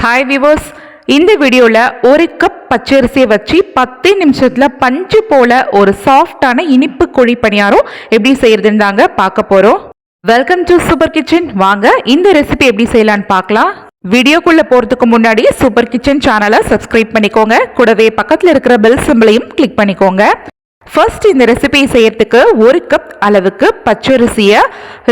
Hi viewers, இந்த வீடியோவில் ஒரு கப் பச்சரிசியை வச்சு 10 நிமிஷத்தில் பஞ்சு போல ஒரு சாஃப்டான இனிப்பு குழி பணியாரம் எப்படி செய்யறதுன்னு தாங்க பார்க்க போகிறோம். Welcome to super kitchen. வாங்க இந்த ரெசிபி எப்படி செய்யலான்னு பார்க்கலாம். வீடியோக்குள்ளே போகிறதுக்கு முன்னாடி சூப்பர் கிச்சன் சேனலை சப்ஸ்கிரைப் பண்ணிக்கோங்க. கூடவே பக்கத்தில் இருக்கிற பெல் சிம்பிளையும் கிளிக் பண்ணிக்கோங்க. ஃபர்ஸ்ட் இந்த ரெசிபியை செய்யறதுக்கு ஒரு கப் அளவுக்கு பச்சரிசியை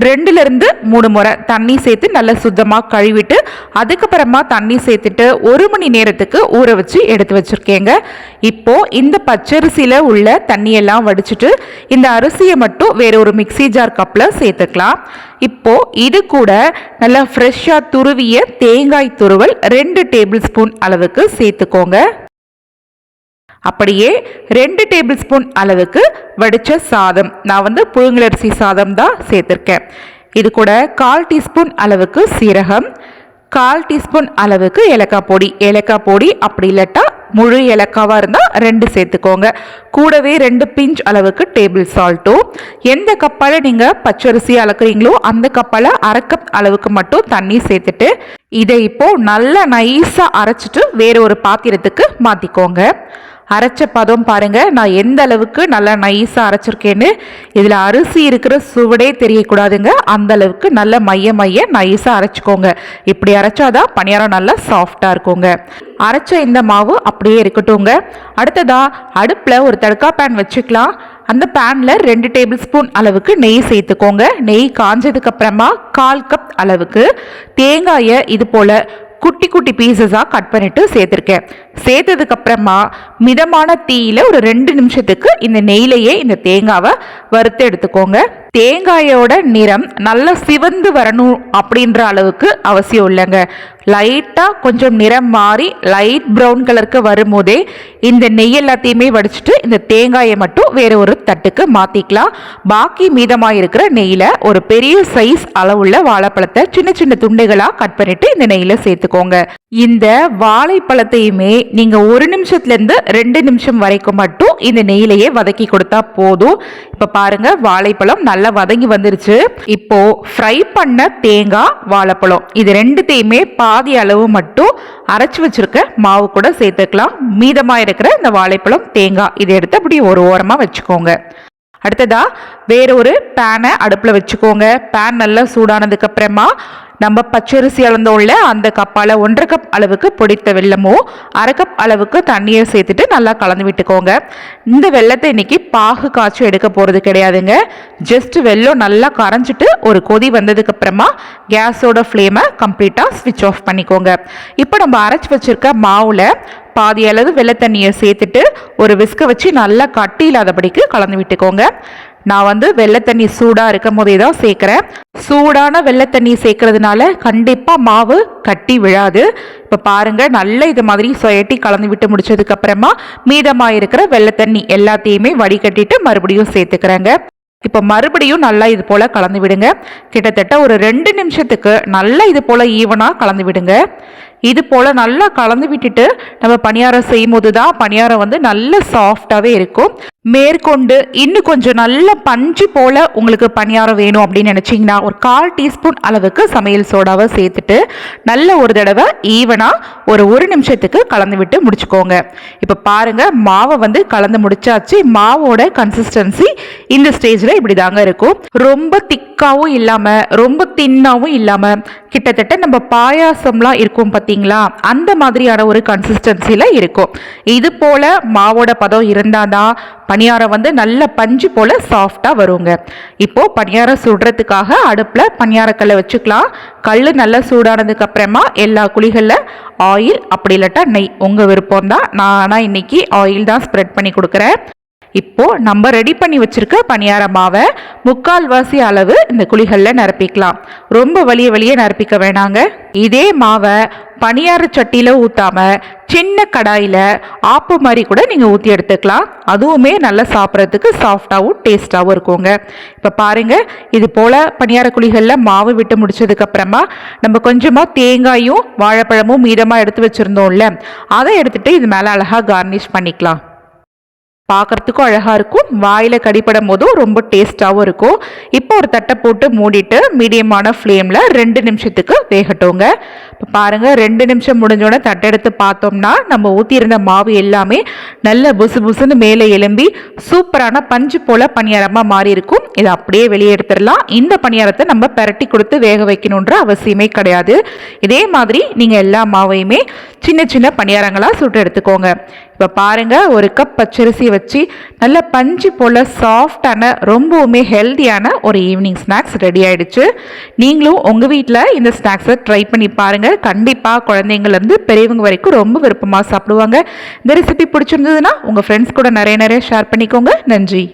2லிருந்து 3 முறை தண்ணி சேர்த்து நல்லா சுத்தமாக கழுவிட்டு அதுக்கப்புறமா தண்ணி சேர்த்துட்டு 1 மணி நேரத்துக்கு ஊற வச்சு எடுத்து வச்சுருக்கேங்க. இப்போது இந்த பச்சரிசியில் உள்ள தண்ணியெல்லாம் வடிச்சிட்டு இந்த அரிசியை மட்டும் வேற ஒரு மிக்சி ஜார் கப்பில் சேர்த்துக்கலாம். இப்போது இது கூட நல்லா ஃப்ரெஷ்ஷாக துருவிய தேங்காய் துருவல் 2 டேபிள் ஸ்பூன் அளவுக்கு சேர்த்துக்கோங்க. அப்படியே 2 டேபிள் ஸ்பூன் அளவுக்கு வடித்த சாதம், நான் புழுங்கலரிசி சாதம் தான் சேர்த்துருக்கேன். இது கூட 1/4 டீஸ்பூன் அளவுக்கு சீரகம், 1/4 டீஸ்பூன் அளவுக்கு ஏலக்காய் பொடி அப்படி இல்லாட்டா முழு ஏலக்காவாக இருந்தால் 2 சேர்த்துக்கோங்க. கூடவே 2 பிஞ்ச் அளவுக்கு டேபிள் சால்ட்டும், எந்த கப்பால் நீங்கள் பச்சரிசி அளக்குறீங்களோ அந்த கப்பால் 1/2 கப் அளவுக்கு மட்டும் தண்ணி சேர்த்துட்டு இதை இப்போது நல்லா நைஸாக அரைச்சிட்டு வேறு ஒரு பாத்திரத்துக்கு மாற்றிக்கோங்க. அரைச்ச பதம் பாருங்கள், நான் எந்த அளவுக்கு நல்லா நைஸாக அரைச்சிருக்கேன்னு. இதில் அரிசி இருக்கிற சுவடே தெரியக்கூடாதுங்க, அந்த அளவுக்கு நல்லா மைய நைஸாக அரைச்சிக்கோங்க. இப்படி அரைச்சாதான் பணியாரம் நல்லா சாஃப்டாக இருக்குங்க. அரைச்ச இந்த மாவு அப்படியே இருக்கட்டும்ங்க. அடுத்ததாக அடுப்பில் ஒரு தடுக்கா பேன் வச்சுக்கலாம். அந்த பேனில் 2 டேபிள் ஸ்பூன் அளவுக்கு நெய் சேர்த்துக்கோங்க. நெய் காஞ்சதுக்கு அப்புறமா 1/4 கப் அளவுக்கு தேங்காயை இது போல் குட்டி குட்டி பீசஸாக கட் பண்ணிட்டு சேர்த்துருக்கேன். சேர்த்ததுக்கு அப்புறமா மிதமான தீயில ஒரு 2 நிமிஷத்துக்கு இந்த நெய்யிலேயே இந்த தேங்காவை வறுத்து எடுத்துக்கோங்க. தேங்காயோட நிறம் நல்லா சிவந்து வரணும் அப்படின்ற அளவுக்கு அவசியம் இல்லைங்க. லைட்டாக கொஞ்சம் நிறம் மாறி லைட் ப்ரௌன் கலருக்கு வரும்போதே இந்த நெய் எல்லாத்தையுமே வடிச்சிட்டு இந்த தேங்காயை மட்டும் வேற ஒரு தட்டுக்கு மாற்றிக்கலாம். பாக்கி மீதமாக இருக்கிற நெய்யில் ஒரு பெரிய சைஸ் அளவுள்ள வாழைப்பழத்தை சின்ன சின்ன துண்டுகளாக கட் பண்ணிட்டு இந்த நெய்யில் சேர்த்துக்கோங்க. இந்த வாழைப்பழத்தையுமே நீங்கள் 1 நிமிஷத்துலேருந்து 2 நிமிஷம் வரைக்கும் மட்டும் இந்த நெய்யிலேயே வதக்கி கொடுத்தா போதும். இப்போ பாருங்க, வாழைப்பழம் நல்லா வதங்கி வந்துருச்சு. இப்போ ஃப்ரை பண்ண தேங்காய், வாழைப்பழம் இது ரெண்டுத்தையுமே பாதி அளவு மட்டும் அரைச்சி வச்சிருக்க மாவு கூட சேர்த்துக்கலாம். மீதமாக இருக்கிற இந்த வாழைப்பழம், தேங்காய் இதை எடுத்து அப்படி ஒரு ஓரமாக வச்சுக்கோங்க. அடுத்ததா வேற ஒரு பேனை அடுப்பில் வச்சுக்கோங்க. பேன் நல்லா சூடானதுக்கு அப்புறமா நம்ம பச்சரிசி அளந்தோம்ல அந்த கப்பால் 1/2 கப் அளவுக்கு பொடித்த வெல்லமோ 1/2 கப் அளவுக்கு தண்ணியை சேர்த்துட்டு நல்லா கலந்து விட்டுக்கோங்க. இந்த வெல்லத்தை இன்னைக்கு பாகு காய்ச்சி எடுக்க போகிறது கிடையாதுங்க. ஜஸ்ட் வெல்லம் நல்லா கரைஞ்சிட்டு ஒரு கொதி வந்ததுக்கு அப்புறமா கேஸோட ஃப்ளேமை கம்ப்ளீட்டாக ஸ்விட்ச் ஆஃப் பண்ணிக்கோங்க. இப்போ நம்ம அரைச்சி வச்சிருக்க மாவில் பாதி அளவு வெள்ளை தண்ணியை சேர்த்துட்டு ஒரு விஸ்கை வச்சு நல்லா கட்டி இல்லாதபடிக்கு கலந்து விட்டுக்கோங்க. நான் வெள்ளை தண்ணி சூடாக இருக்கும் போதே தான் சேர்க்குறேன். சூடான வெள்ளை தண்ணி சேர்க்கறதுனால கண்டிப்பாக மாவு கட்டி விழாது. இப்போ பாருங்கள், நல்லா இது மாதிரி சொயட்டி கலந்து விட்டு முடிச்சதுக்கு அப்புறமா மீதமாக இருக்கிற வெள்ளை தண்ணி எல்லாத்தையுமே வடிகட்டிட்டு மறுபடியும் சேர்த்துக்கிறேங்க. இப்போ மறுபடியும் நல்லா இது போல் கலந்து விடுங்க. கிட்டத்தட்ட ஒரு 2 நிமிஷத்துக்கு நல்லா இது போல் ஈவனாக கலந்து விடுங்க. இது போல் நல்லா கலந்து விட்டுட்டு நம்ம பணியாரம் செய்யும் போது தான் பணியாரம் நல்ல சாஃப்டாகவே இருக்கும். மேற்கொண்டு இன்னும் கொஞ்சம் நல்ல பஞ்சு போல் உங்களுக்கு பணியாரம் வேணும் அப்படின்னு நினச்சிங்கன்னா ஒரு 1/4 டீஸ்பூன் அளவுக்கு சமையல் சோடாவை சேர்த்துட்டு நல்ல ஒரு தடவை ஈவனாக ஒரு 1 நிமிஷத்துக்கு கலந்து விட்டு முடிச்சுக்கோங்க. இப்போ பாருங்கள், மாவை கலந்து முடிச்சாச்சு. மாவோட கன்சிஸ்டன்சி இந்த ஸ்டேஜில் இப்படி தாங்க இருக்கும். ரொம்ப திக்காகவும் இல்லாமல் ரொம்ப தின்னாகவும் இல்லாமல் கிட்டத்தட்ட நம்ம பாயாசம்லாம் இருக்கும் பார்த்தீங்களா, அந்த மாதிரியான ஒரு கன்சிஸ்டன்சியில் இருக்கும். இது போல் மாவோட பதம் இருந்தால் தான் பணியாரம் நல்ல பஞ்சு போல் சாஃப்டாக வருங்க. இப்போது பணியாரம் சுடுறதுக்காக அடுப்பில் பணியாரக்கல்லை வச்சுக்கலாம். கல் நல்லா சூடானதுக்கு அப்புறமா எல்லா குழிகளில் ஆயில் அப்படி இல்லாட்டா நெய், உங்கள் விருப்பம் தான். நான் இன்னைக்கு ஆயில் தான் ஸ்ப்ரெட் பண்ணி கொடுக்குறேன். இப்போ நம்ம ரெடி பண்ணி வச்சிருக்க பணியார மாவை 3/4 அளவு இந்த குழிகளில் நிரப்பிக்கலாம். ரொம்ப வலிய நிரப்பிக்க வேணாங்க. இதே மாவை பணியார சட்டியில் ஊற்றாம சின்ன கடாயில் ஆப்பு மாதிரி கூட நீங்கள் ஊற்றி எடுத்துக்கலாம். அதுவுமே நல்லா சாப்பிட்றதுக்கு சாஃப்டாகவும் டேஸ்டாகவும் இருக்குங்க. இப்போ பாருங்கள், இது போல் பணியார குழிகளில் மாவு விட்டு முடிச்சதுக்கப்புறமா நம்ம கொஞ்சமாக தேங்காயும் வாழைப்பழமும் மீதமாக எடுத்து வச்சுருந்தோம்ல, அதை எடுத்துகிட்டு இது மேலே அழகாக கார்னிஷ் பண்ணிக்கலாம். பார்க்குறதுக்கும் அழகாக இருக்கும், வாயில் கடிப்படும் போதும் ரொம்ப டேஸ்ட்டாகவும் இருக்கும். இப்போ ஒரு தட்டை போட்டு மூடிட்டு மீடியமான ஃப்ளேமில் 2 நிமிஷத்துக்கு வேகட்டோங்க. இப்போ பாருங்கள், 2 நிமிஷம் முடிஞ்சோடனே தட்டை எடுத்து பார்த்தோம்னா நம்ம ஊற்றியிருந்த மாவு எல்லாமே நல்ல புசு புசுன்னு மேலே எலும்பி சூப்பரான பஞ்சு போல் பணியாரமாக மாறி இருக்கும். இதை அப்படியே வெளியே எடுத்துடலாம். இந்த பணியாரத்தை நம்ம பரட்டி கொடுத்து வேக வைக்கணுன்ற அவசியமே கிடையாது. இதே மாதிரி நீங்கள் எல்லா மாவையுமே சின்ன சின்ன பணியாரங்களாக சுட்டு எடுத்துக்கோங்க. இப்போ பாருங்கள், ஒரு கப் பச்சரிசி வச்சு நல்ல பஞ்சு போல் சாஃப்டான ரொம்பவுமே ஹெல்த்தியான ஒரு ஈவினிங் ஸ்நாக்ஸ் ரெடி ஆகிடுச்சு. நீங்களும் உங்கள் வீட்டில் இந்த ஸ்நாக்ஸை ட்ரை பண்ணி பாருங்கள். கண்டிப்பாக குழந்தைங்கள்லேருந்து பெரியவங்க வரைக்கும் ரொம்ப விருப்பமாக சாப்பிடுவாங்க. இந்த ரெசிபி பிடிச்சிருந்ததுன்னா உங்கள் ஃப்ரெண்ட்ஸ் கூட நிறைய ஷேர் பண்ணிக்கோங்க. நன்றி.